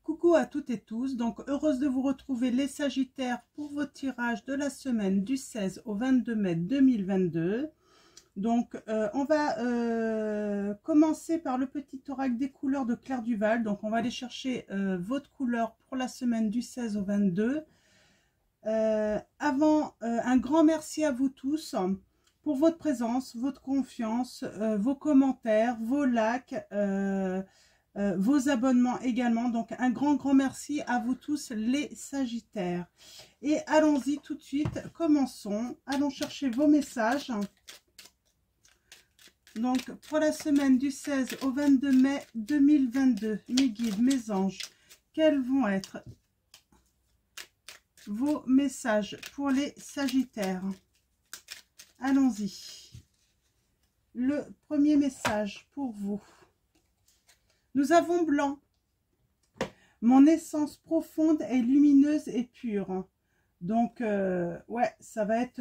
Coucou à toutes et tous, donc heureuse de vous retrouver les Sagittaires pour votre tirage de la semaine du 16 au 22 mai 2022. Donc on va commencer par le petit oracle des couleurs de Claire Duval. Donc on va aller chercher votre couleur pour la semaine du 16 au 22. Un grand merci à vous tous pour votre présence, votre confiance, vos commentaires, vos likes, vos abonnements également. Donc un grand merci à vous tous les Sagittaires. Et allons-y tout de suite, commençons. Allons chercher vos messages. Donc pour la semaine du 16 au 22 mai 2022, mes guides, mes anges, quels vont être vos messages pour les Sagittaires? Allons-y. Le premier message pour vous. Nous avons blanc. Mon essence profonde est lumineuse et pure. Donc, ouais, ça va être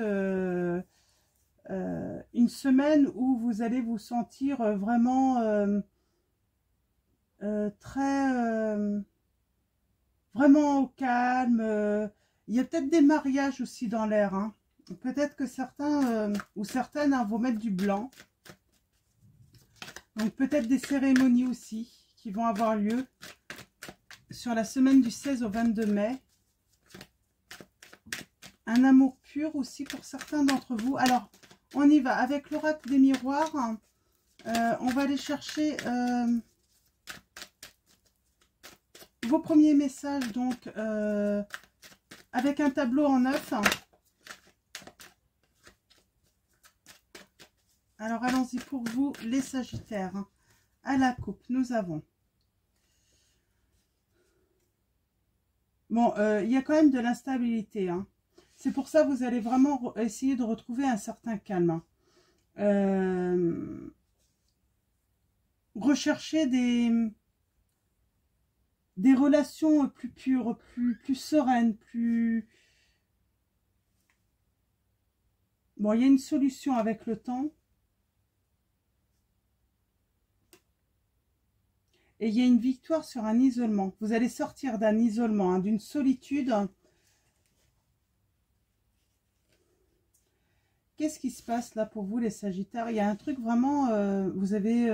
une semaine où vous allez vous sentir vraiment vraiment au calme. Il y a peut-être des mariages aussi dans l'air. Hein. Peut-être que certains ou certaines vont mettre du blanc. Donc peut-être des cérémonies aussi qui vont avoir lieu sur la semaine du 16 au 22 mai. Un amour pur aussi pour certains d'entre vous. Alors, on y va avec l'oracle des miroirs. On va aller chercher vos premiers messages, donc avec un tableau en 9. Alors, allons-y pour vous, les Sagittaires. À la coupe, nous avons... Bon, il y a quand même de l'instabilité. Hein. C'est pour ça que vous allez vraiment essayer de retrouver un certain calme. Recherchez des relations plus pures, plus sereines, plus... Bon, il y a une solution avec le temps. Et il y a une victoire sur un isolement. Vous allez sortir d'un isolement, hein, d'une solitude. Qu'est-ce qui se passe là pour vous, les Sagittaires? Il y a un truc vraiment... vous avez...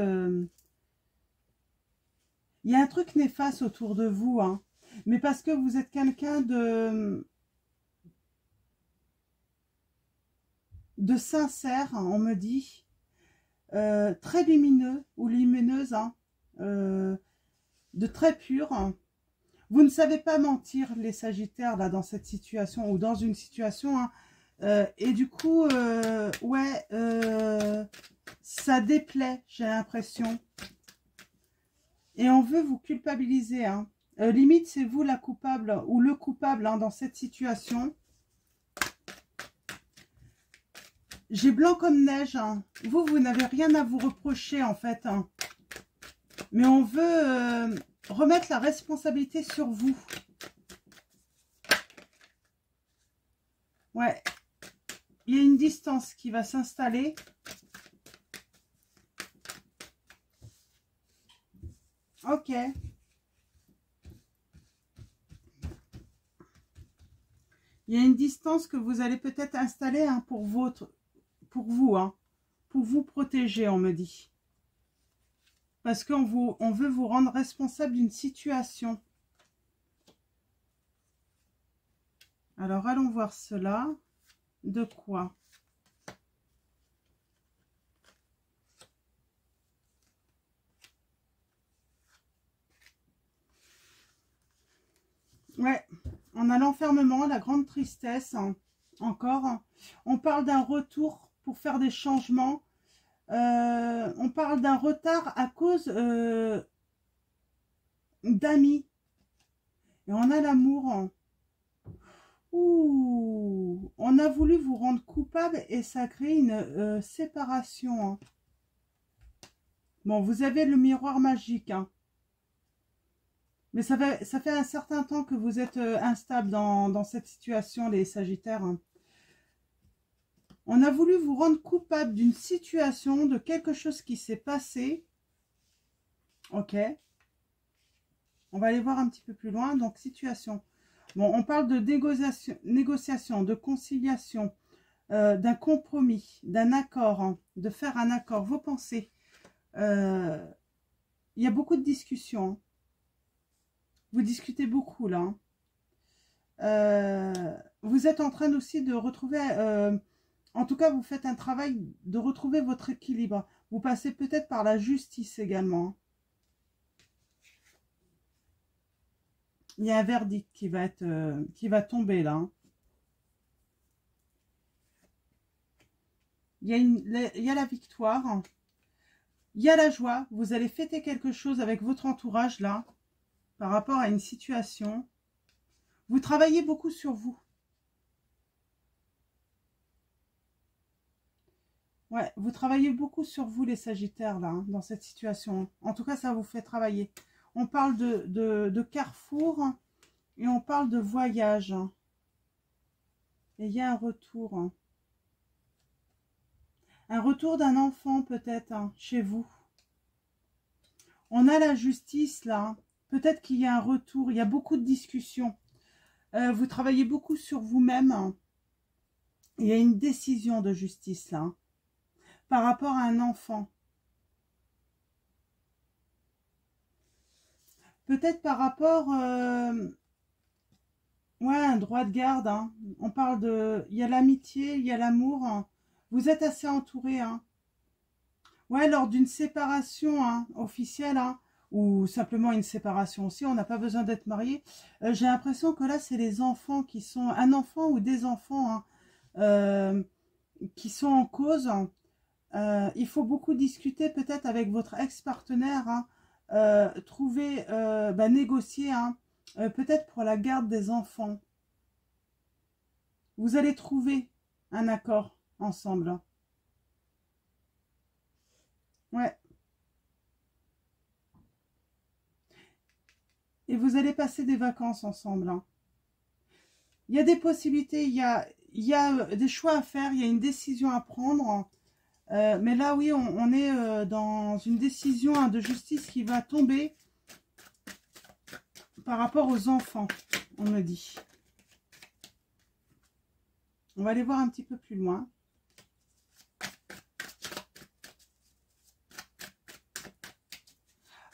il y a un truc néfaste autour de vous. Hein, mais parce que vous êtes quelqu'un de sincère, hein, on me dit. Très lumineux ou lumineuse. Hein, de très pur. Vous ne savez pas mentir, les Sagittaires, là, dans cette situation ou dans une situation. Hein, et du coup, ouais, ça déplaît, j'ai l'impression. Et on veut vous culpabiliser. Hein. Limite, c'est vous la coupable ou le coupable hein, dans cette situation. J'ai blanc comme neige. Hein. Vous n'avez rien à vous reprocher, en fait. Hein. Mais on veut remettre la responsabilité sur vous. Ouais. Il y a une distance qui va s'installer. Ok. Il y a une distance que vous allez peut-être installer hein, pour vous, hein, pour vous protéger, on me dit. Parce qu'on veut vous rendre responsable d'une situation. Alors, allons voir cela. De quoi? Ouais, on a l'enfermement, la grande tristesse, hein, encore. On parle d'un retour pour faire des changements. On parle d'un retard à cause d'amis. Et on a l'amour. Hein. Ouh, on a voulu vous rendre coupable et ça crée une séparation. Hein. Bon, vous avez le miroir magique. Hein. Mais ça fait un certain temps que vous êtes instable dans cette situation, les Sagittaires. Hein. On a voulu vous rendre coupable d'une situation, de quelque chose qui s'est passé. Ok. On va aller voir un petit peu plus loin. Donc, situation. Bon, on parle de négociation, de conciliation, d'un compromis, d'un accord, hein, de faire un accord. Vos pensées. Il y a beaucoup de discussions. Hein. Vous discutez beaucoup, là. Vous êtes en train aussi de retrouver... en tout cas, vous faites un travail de retrouver votre équilibre. Vous passez peut-être par la justice également. Il y a un verdict qui va tomber là. Il y a la victoire. Il y a la joie. Vous allez fêter quelque chose avec votre entourage là, par rapport à une situation. Vous travaillez beaucoup sur vous. Ouais, vous travaillez beaucoup sur vous les Sagittaires là, hein, dans cette situation. En tout cas, ça vous fait travailler. On parle de carrefour et on parle de voyage. Et il y a un retour. Un retour d'un enfant peut-être hein, chez vous. On a la justice là. Peut-être qu'il y a un retour. Il y a beaucoup de discussions. Vous travaillez beaucoup sur vous-même. Il y a une décision de justice là. Par rapport à un enfant. Peut-être par rapport... ouais, un droit de garde. Hein. On parle de... Il y a l'amitié, il y a l'amour. Hein. Vous êtes assez entouré. Hein. Ouais, lors d'une séparation hein, officielle, hein, ou simplement une séparation aussi, on n'a pas besoin d'être marié. J'ai l'impression que là, c'est les enfants qui sont... Un enfant ou des enfants hein, qui sont en cause. Hein. Il faut beaucoup discuter peut-être avec votre ex-partenaire, hein, trouver, négocier, hein, peut-être pour la garde des enfants. Vous allez trouver un accord ensemble. Hein. Ouais. Et vous allez passer des vacances ensemble. Hein. Il y a des possibilités, il y a des choix à faire, il y a une décision à prendre. Mais là, oui, on est dans une décision hein, de justice qui va tomber par rapport aux enfants, on me dit. On va aller voir un petit peu plus loin.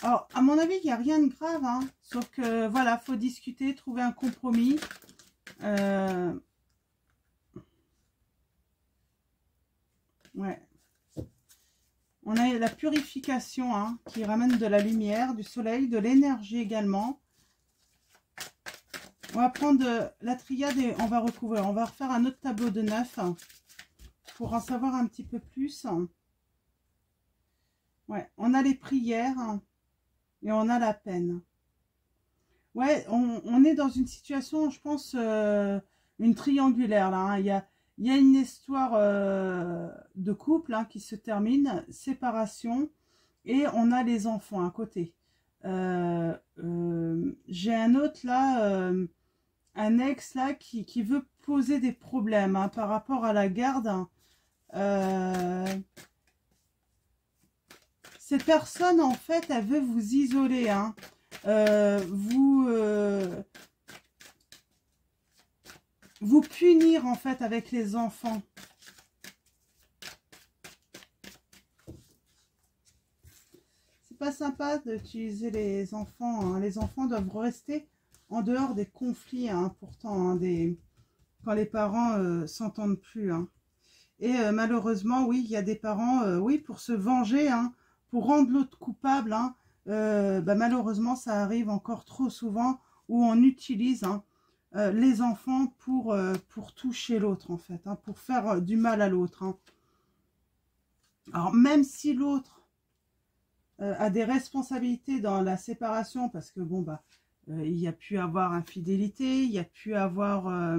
Alors, à mon avis, il n'y a rien de grave, hein, sauf que, voilà, il faut discuter, trouver un compromis. Ouais. On a la purification hein, qui ramène de la lumière, du soleil, de l'énergie également. On va prendre la triade et on va recouvrir. On va refaire un autre tableau de 9 hein, pour en savoir un petit peu plus. Ouais, on a les prières hein, et on a la peine. Ouais, on est dans une situation, je pense, une triangulaire là. Hein. Il y a une histoire de couple hein, qui se termine, séparation, et on a les enfants à côté. J'ai un autre là, un ex là qui veut poser des problèmes hein, par rapport à la garde. Cette personne en fait, elle veut vous isoler. Hein. Vous punir en fait avec les enfants. C'est pas sympa d'utiliser les enfants. Hein. Les enfants doivent rester en dehors des conflits, hein, pourtant, hein, quand les parents s'entendent plus. Hein. Et malheureusement, oui, il y a des parents, oui, pour se venger, hein, pour rendre l'autre coupable. Hein, malheureusement, ça arrive encore trop souvent où on utilise hein, les enfants pour toucher l'autre, en fait, hein, pour faire du mal à l'autre. Hein. Alors, même si l'autre a des responsabilités dans la séparation, parce que, bon, il y a pu avoir infidélité, il y a pu avoir,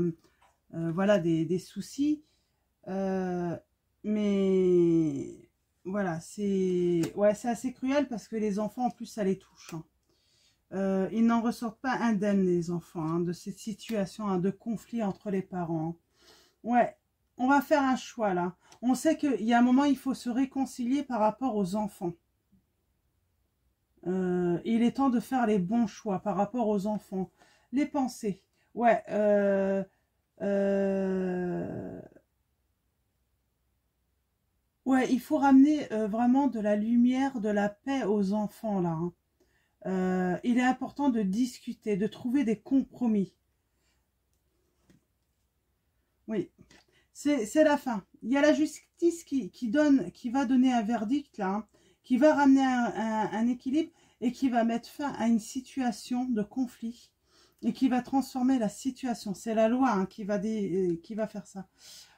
voilà, des soucis, mais voilà, c'est assez cruel parce que les enfants, en plus, ça les touche. Hein. Ils n'en ressortent pas indemnes, les enfants, hein, de cette situation hein, de conflit entre les parents. Hein. Ouais, on va faire un choix, là. On sait qu'il y a un moment, il faut se réconcilier par rapport aux enfants. Il est temps de faire les bons choix par rapport aux enfants. Les pensées. Ouais. Ouais, il faut ramener vraiment de la lumière, de la paix aux enfants, là. Hein. Il est important de discuter, de trouver des compromis. Oui, c'est la fin. Il y a la justice qui va donner un verdict, là, hein, qui va ramener un équilibre et qui va mettre fin à une situation de conflit et qui va transformer la situation. C'est la loi hein, qui va faire ça.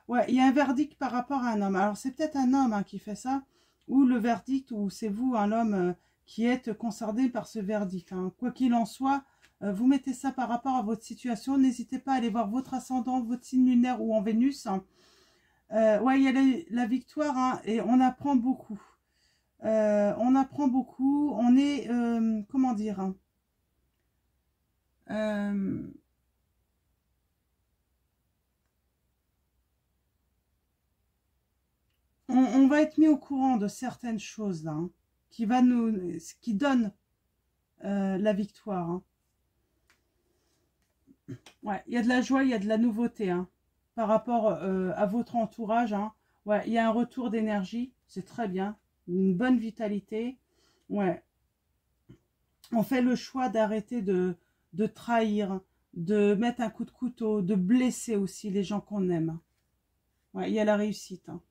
Ouais, il y a un verdict par rapport à un homme. Alors, c'est peut-être un homme hein, qui fait ça, ou le verdict, ou c'est vous, un homme, qui êtes concerné par ce verdict. Hein. Quoi qu'il en soit, vous mettez ça par rapport à votre situation. N'hésitez pas à aller voir votre ascendant, votre signe lunaire ou en Vénus. Hein. Ouais, il y a la victoire hein, et on apprend beaucoup. On apprend beaucoup. On est, comment dire hein, on va être mis au courant de certaines choses là, hein, qui donnent la victoire. Hein. Ouais, il y a de la joie, il y a de la nouveauté hein, par rapport à votre entourage. Hein. Ouais, il y a un retour d'énergie, c'est très bien, une bonne vitalité. Ouais, on fait le choix d'arrêter de trahir, de mettre un coup de couteau, de blesser aussi les gens qu'on aime. Ouais, il y a la réussite. Hein.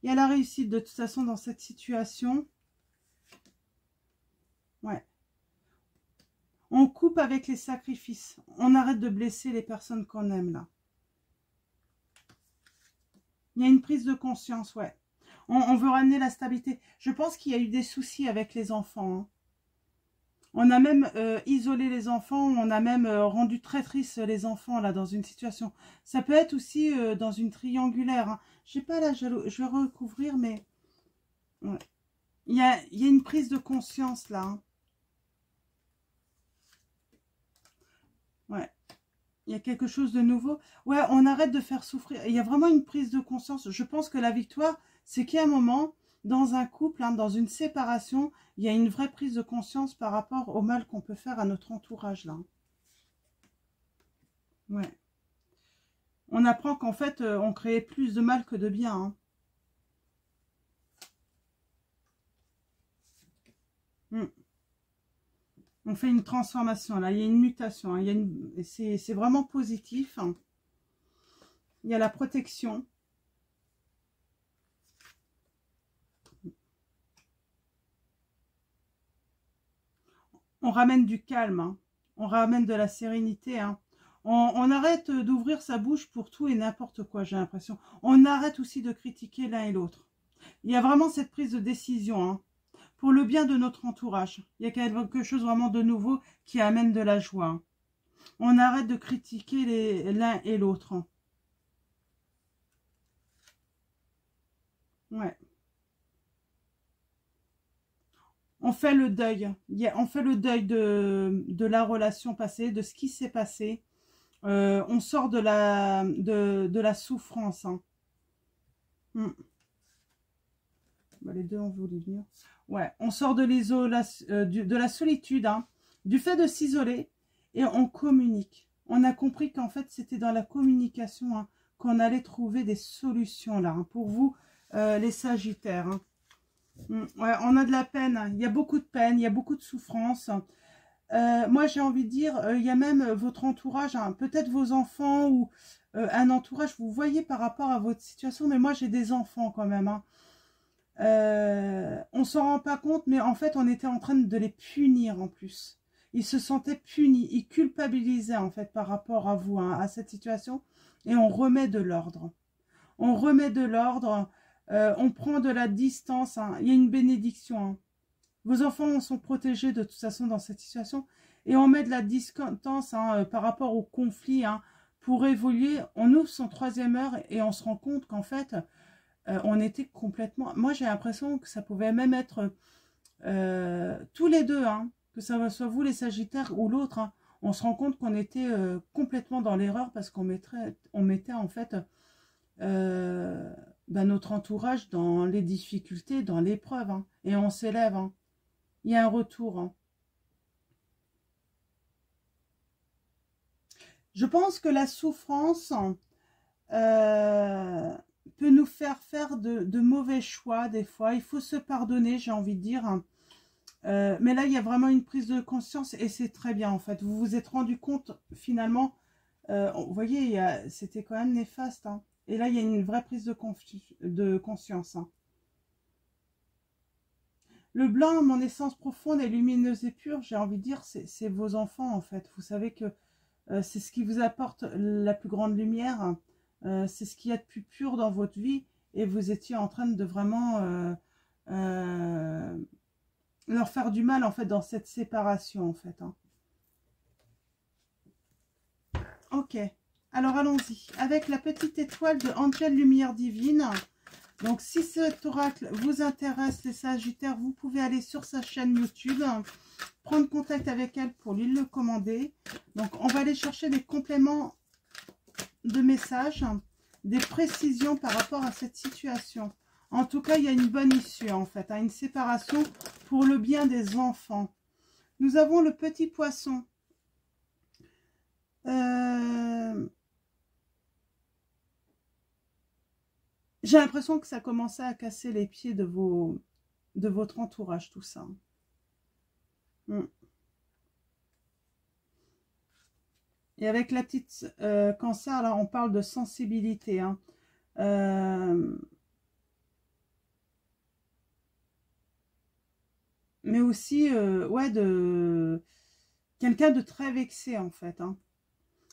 Il y a la réussite de toute façon dans cette situation. Ouais. On coupe avec les sacrifices. On arrête de blesser les personnes qu'on aime là. Il y a une prise de conscience, ouais. On veut ramener la stabilité. Je pense qu'il y a eu des soucis avec les enfants. Hein. On a même isolé les enfants, on a même rendu très triste les enfants là dans une situation. Ça peut être aussi dans une triangulaire. Hein. Je sais pas là, je vais recouvrir, mais ouais. Il y a une prise de conscience là. Hein. Ouais. Il y a quelque chose de nouveau. Ouais, on arrête de faire souffrir. Il y a vraiment une prise de conscience. Je pense que la victoire, c'est qu'il y a un moment, dans un couple, hein, dans une séparation, il y a une vraie prise de conscience par rapport au mal qu'on peut faire à notre entourage. Là. Ouais. On apprend qu'en fait, on crée plus de mal que de bien. Hein. On fait une transformation. Là, il y a une mutation. Hein. C'est vraiment positif. Hein. Il y a la protection. On ramène du calme, hein. On ramène de la sérénité. Hein. On arrête d'ouvrir sa bouche pour tout et n'importe quoi, j'ai l'impression. On arrête aussi de critiquer l'un et l'autre. Il y a vraiment cette prise de décision, hein, pour le bien de notre entourage. Il y a quelque chose vraiment de nouveau qui amène de la joie. Hein. On arrête de critiquer l'un et l'autre. Hein. Ouais. On fait le deuil. On fait le deuil de la relation passée, de ce qui s'est passé. On sort de la souffrance. Hein. Bah, les deux ont voulu venir. Ouais, on sort de l'isolation, de la solitude, hein, du fait de s'isoler et on communique. On a compris qu'en fait, c'était dans la communication hein, qu'on allait trouver des solutions là, hein, pour vous, les Sagittaires. Hein. Ouais, on a de la peine, hein. Il y a beaucoup de peine, il y a beaucoup de souffrance. Moi, j'ai envie de dire, il y a même votre entourage, hein, peut-être vos enfants ou un entourage, vous voyez par rapport à votre situation, mais moi, j'ai des enfants quand même. Hein. On s'en rend pas compte, mais en fait, on était en train de les punir en plus. Ils se sentaient punis, ils culpabilisaient en fait par rapport à vous, hein, à cette situation, et on remet de l'ordre. On remet de l'ordre, on prend de la distance, hein. Il y a une bénédiction. Hein. Vos enfants sont protégés de toute façon dans cette situation, et on met de la distance hein, par rapport au conflit, hein, pour évoluer. On ouvre son troisième heure et on se rend compte qu'en fait, on était complètement... Moi, j'ai l'impression que ça pouvait même être tous les deux, hein, que ça soit vous les Sagittaires ou l'autre. Hein, on se rend compte qu'on était complètement dans l'erreur parce qu'on mettait en fait notre entourage dans les difficultés, dans l'épreuve. Hein, et on s'élève. Hein. il y a un retour. Hein. Je pense que la souffrance peut nous faire de mauvais choix des fois. Il faut se pardonner, j'ai envie de dire. Mais là, il y a vraiment une prise de conscience et c'est très bien en fait. Vous vous êtes rendu compte finalement, vous voyez, c'était quand même néfaste. Hein. Et là, il y a une vraie prise de conscience. Hein. Le blanc, mon essence profonde et lumineuse et pure, j'ai envie de dire, c'est vos enfants en fait. Vous savez que c'est ce qui vous apporte la plus grande lumière. C'est ce qu'il y a de plus pur dans votre vie. Et vous étiez en train de vraiment leur faire du mal en fait dans cette séparation en fait. Hein. Ok, alors allons-y. Avec la petite étoile de Angel Lumière Divine. Donc si cet oracle vous intéresse les Sagittaires, vous pouvez aller sur sa chaîne YouTube, prendre contact avec elle pour lui le commander. Donc on va aller chercher des compléments de messages, des précisions par rapport à cette situation. En tout cas, il y a une bonne issue en fait, hein, une séparation pour le bien des enfants. Nous avons le petit poisson. J'ai l'impression que ça commençait à casser les pieds de votre entourage, tout ça. Et avec la petite cancer, là, on parle de sensibilité. Hein. Mais aussi, ouais, de quelqu'un de très vexé, en fait. Hein.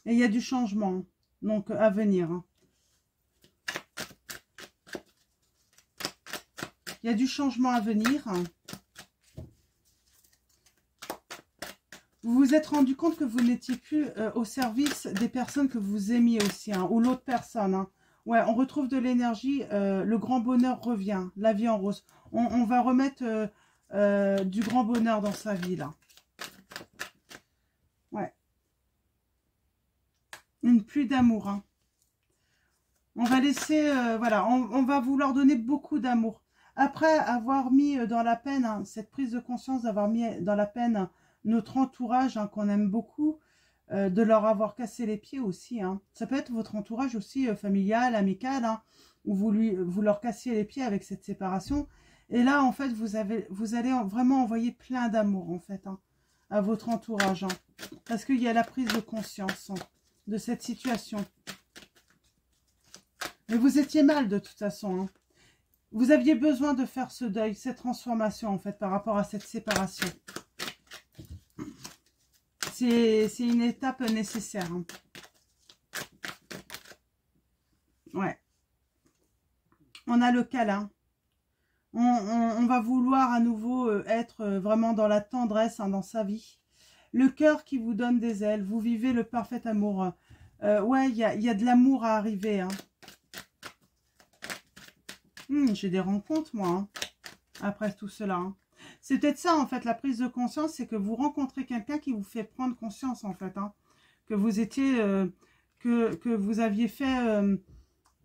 Et il y a du changement, donc, à venir. Hein. Il y a du changement à venir. Vous vous êtes rendu compte que vous n'étiez plus au service des personnes que vous aimiez aussi, hein, ou l'autre personne. Hein. Ouais, on retrouve de l'énergie, le grand bonheur revient, la vie en rose. On va remettre du grand bonheur dans sa vie, là. Ouais. Une pluie d'amour. Hein. On va laisser, voilà, on va vouloir donner beaucoup d'amour. Après avoir mis dans la peine, hein, cette prise de conscience d'avoir mis dans la peine notre entourage, hein, qu'on aime beaucoup, de leur avoir cassé les pieds aussi. Hein. Ça peut être votre entourage aussi familial, amical, hein, où vous leur cassiez les pieds avec cette séparation. Et là, en fait, vous allez vraiment envoyer plein d'amour, en fait, hein, à votre entourage. Hein, parce qu'il y a la prise de conscience hein, de cette situation. Mais vous étiez mal de toute façon. Hein. Vous aviez besoin de faire ce deuil, cette transformation, en fait, par rapport à cette séparation. C'est une étape nécessaire. Hein. Ouais. On a le câlin. On va vouloir à nouveau être vraiment dans la tendresse hein, dans sa vie. Le cœur qui vous donne des ailes. Vous vivez le parfait amour. Ouais, il y a de l'amour à arriver. Hein. J'ai des rencontres, moi, hein, après tout cela. Hein. C'est peut-être ça, en fait, la prise de conscience, c'est que vous rencontrez quelqu'un qui vous fait prendre conscience, en fait, hein, que vous étiez, que vous aviez fait,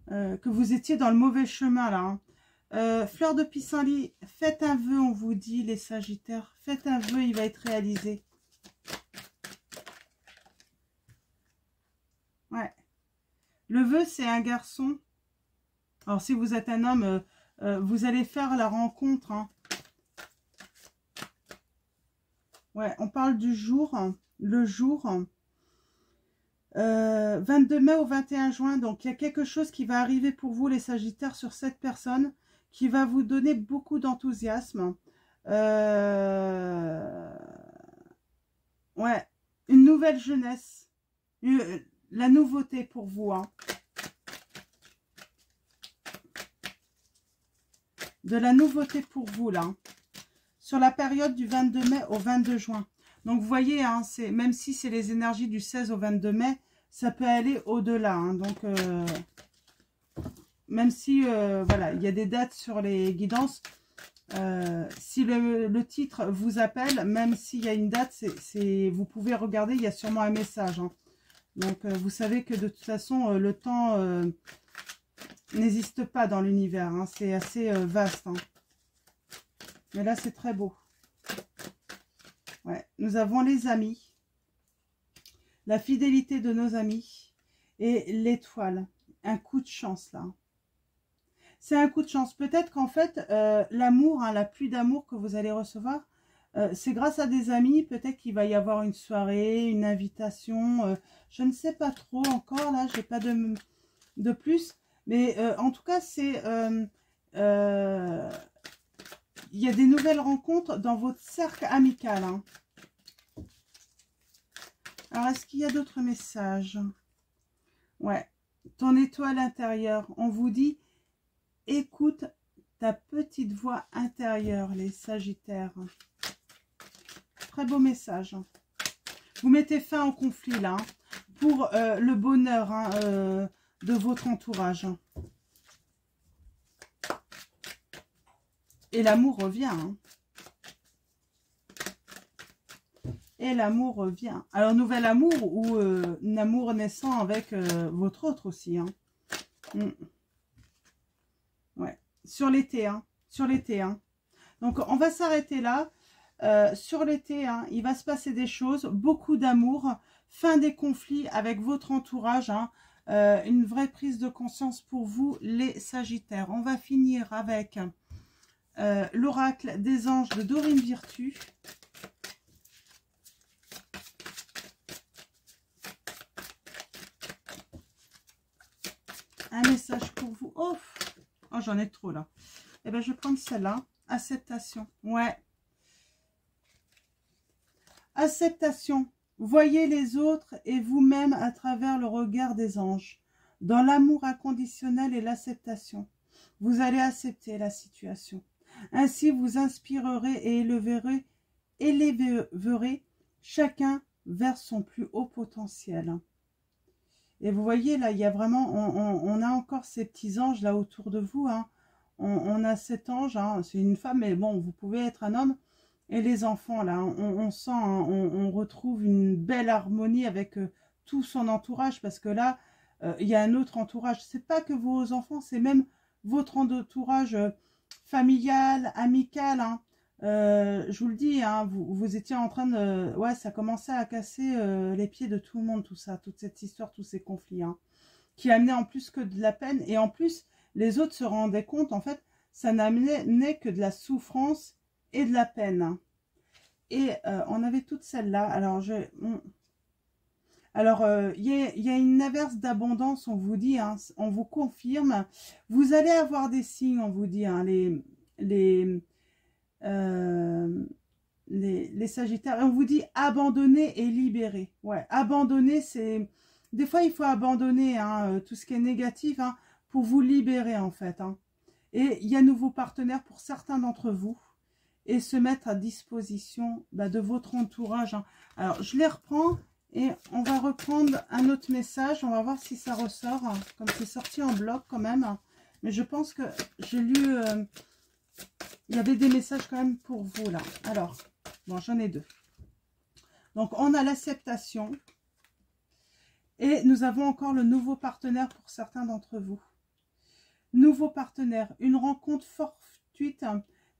que vous étiez dans le mauvais chemin, là. Hein. Fleur de pissenlit, faites un vœu, on vous dit, les Sagittaires, faites un vœu, il va être réalisé. Ouais. Le vœu, c'est un garçon. Alors, si vous êtes un homme, vous allez faire la rencontre, hein. Ouais, on parle du jour, hein, le jour, 22 mai au 21 juin. Donc, il y a quelque chose qui va arriver pour vous, les Sagittaires, sur cette personne, qui va vous donner beaucoup d'enthousiasme. Ouais, une nouvelle jeunesse, la nouveauté pour vous, hein. De la nouveauté pour vous, là. Sur la période du 22 mai au 22 juin. Donc, vous voyez, hein, même si c'est les énergies du 16 au 22 mai, ça peut aller au-delà. Hein, donc, même si, voilà, il y a des dates sur les guidances, si le titre vous appelle, même s'il y a une date, vous pouvez regarder, il y a sûrement un message. Hein. Donc, vous savez que de toute façon, le temps n'existe pas dans l'univers. Hein, c'est assez vaste. Hein. Mais là, c'est très beau. Ouais. Nous avons les amis, la fidélité de nos amis et l'étoile. Un coup de chance là. C'est un coup de chance. Peut-être qu'en fait, l'amour, hein, la pluie d'amour que vous allez recevoir, c'est grâce à des amis. Peut-être qu'il va y avoir une soirée, une invitation. Je ne sais pas trop encore là. J'ai pas de plus. Mais en tout cas, c'est... il y a des nouvelles rencontres dans votre cercle amical. Hein. Alors, est-ce qu'il y a d'autres messages? Ouais. Ton étoile intérieure. On vous dit, écoute ta petite voix intérieure, les Sagittaires. Très beau message. Vous mettez fin au conflit, là, hein, pour le bonheur hein, de votre entourage. Et l'amour revient. Hein. Et l'amour revient. Alors, nouvel amour ou un amour naissant avec votre autre aussi. Hein. Ouais. Sur l'été. Hein. Sur l'été. Hein. Donc, on va s'arrêter là. Sur l'été, hein, il va se passer des choses. Beaucoup d'amour. Fin des conflits avec votre entourage. Hein. Une vraie prise de conscience pour vous, les Sagittaires. On va finir avec... l'oracle des anges de Dorine Virtue. Un message pour vous. Oh, j'en ai trop là. Eh bien, je vais prendre celle-là. Acceptation. Ouais. Acceptation. Voyez les autres et vous-même à travers le regard des anges. Dans l'amour inconditionnel et l'acceptation. Vous allez accepter la situation. Ainsi, vous inspirerez et élèverez chacun vers son plus haut potentiel. Et vous voyez, là, il y a vraiment, on a encore ces petits anges là autour de vous. Hein. On a cet ange, hein, c'est une femme, mais bon, vous pouvez être un homme. Et les enfants, là, on sent, hein, on retrouve une belle harmonie avec tout son entourage. Parce que là, il y a un autre entourage. C'est pas que vos enfants, c'est même votre entourage familial, amical, hein. Je vous le dis, hein, vous étiez en train de... Ouais, ça commençait à casser les pieds de tout le monde, tout ça, toute cette histoire, tous ces conflits, hein, qui amenaient en plus que de la peine. Et en plus, les autres se rendaient compte, en fait, ça n'amenait que de la souffrance et de la peine. Hein. Et on avait toutes celles-là. Alors, il y a une averse d'abondance, on vous dit, hein, on vous confirme. Vous allez avoir des signes, on vous dit, hein, les Sagittaires. Et on vous dit abandonner et libérer. Ouais, abandonner, c'est... Des fois, il faut abandonner hein, tout ce qui est négatif hein, pour vous libérer, en fait. Hein. Et il y a nouveaux partenaires pour certains d'entre vous. Et se mettre à disposition de votre entourage. Hein. Alors, je les reprends. Et on va reprendre un autre message. On va voir si ça ressort. Comme c'est sorti en bloc quand même. Mais je pense que j'ai lu... il y avait des messages quand même pour vous là. Alors, bon, j'en ai deux. Donc, on a l'acceptation. Et nous avons encore le nouveau partenaire pour certains d'entre vous. Nouveau partenaire. Une rencontre fortuite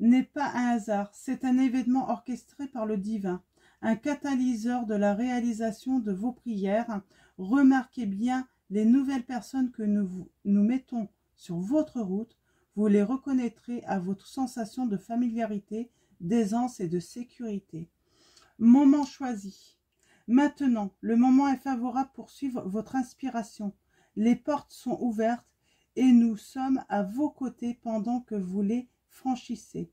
n'est pas un hasard. C'est un événement orchestré par le divin. Un catalyseur de la réalisation de vos prières. Remarquez bien les nouvelles personnes que nous mettons sur votre route. Vous les reconnaîtrez à votre sensation de familiarité, d'aisance et de sécurité. Moment choisi. Maintenant, le moment est favorable pour suivre votre inspiration. Les portes sont ouvertes et nous sommes à vos côtés pendant que vous les franchissez.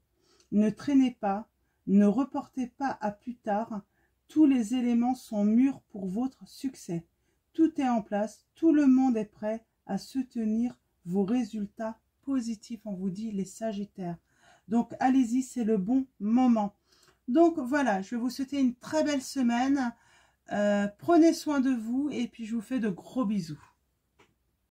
Ne traînez pas, ne reportez pas à plus tard. Tous les éléments sont mûrs pour votre succès. Tout est en place, tout le monde est prêt à soutenir vos résultats positifs, on vous dit les Sagittaires. Donc, allez-y, c'est le bon moment. Donc, voilà, je vais vous souhaiter une très belle semaine. Prenez soin de vous et puis je vous fais de gros bisous.